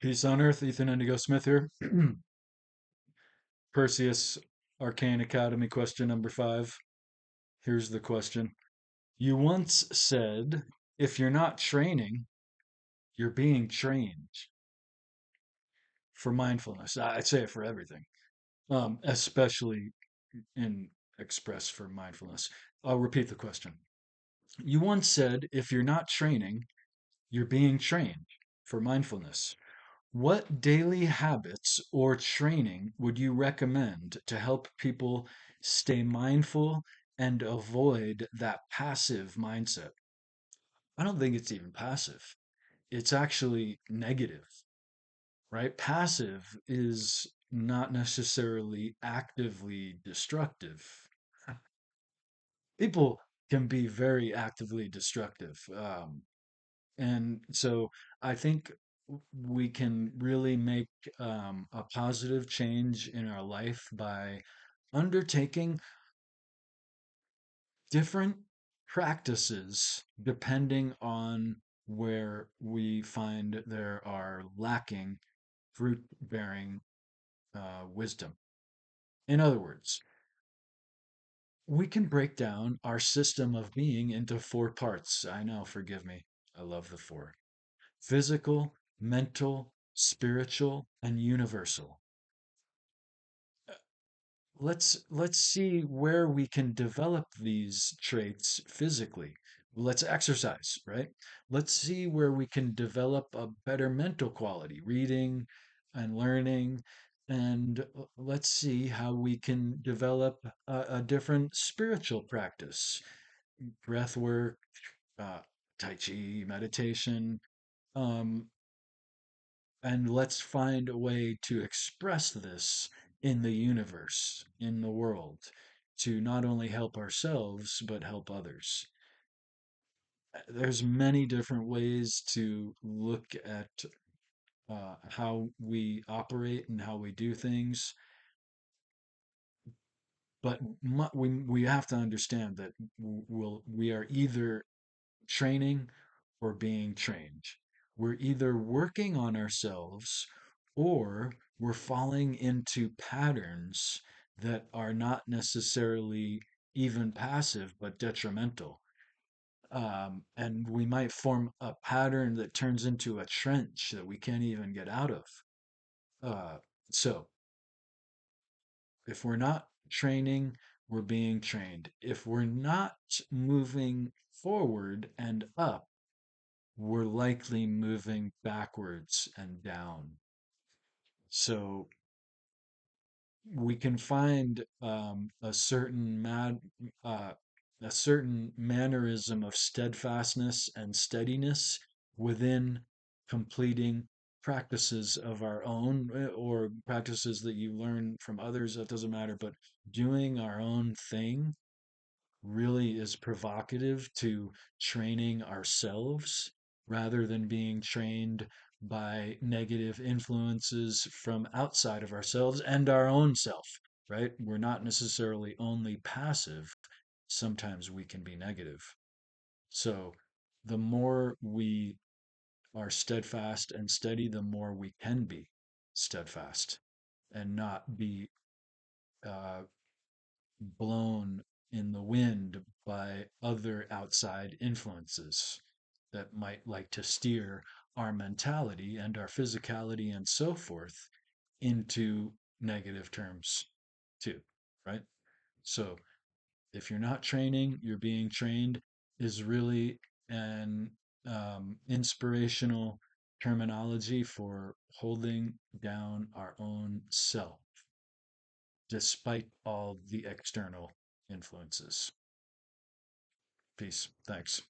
Peace on Earth, Ethan Indigo Smith here. Perseus Arcane Academy question number 5. Here's the question. You once said, if you're not training, you're being trained for mindfulness. I'd say it for everything, especially in express for mindfulness. I'll repeat the question. You once said, if you're not training, you're being trained for mindfulness. What daily habits or training would you recommend to help people stay mindful and avoid that passive mindset? I don't think it's even passive. It's actually negative, right? Passive is not necessarily actively destructive. People can be very actively destructive. And so I think we can really make a positive change in our life by undertaking different practices depending on where we find there are lacking fruit bearing wisdom. In other words, we can break down our system of being into 4 parts. I know, forgive me. I love the 4: physical, mental, spiritual, and universal. Let's see where we can develop these traits physically. Let's exercise, right? Let's see where we can develop a better mental quality, reading and learning. And let's see how we can develop a different spiritual practice, breath work, uh, Tai Chi, meditation, um, and let's find a way to express this in the universe, in the world, to not only help ourselves, but help others. There's many different ways to look at how we operate and how we do things, but we have to understand that we are either training or being trained. We're either working on ourselves or we're falling into patterns that are not necessarily even passive but detrimental. And we might form a pattern that turns into a trench that we can't even get out of. Uh, so, if we're not training, we're being trained. If we're not moving forward and up, we're likely moving backwards and down. So we can find uh, a certain mannerism of steadfastness and steadiness within completing practices of our own or practices that you learn from others. That doesn't matter, but doing our own thing really is provocative to training ourselves rather than being trained by negative influences from outside of ourselves and our own self, right? We're not necessarily only passive, sometimes we can be negative. So the more we are steadfast and steady, the more we can be steadfast and not be uh, blown in the wind by other outside influences that might like to steer our mentality and our physicality and so forth into negative terms too, right? So if you're not training, you're being trained is really an inspirational terminology for holding down our own self despite all the external influences. Peace. Thanks.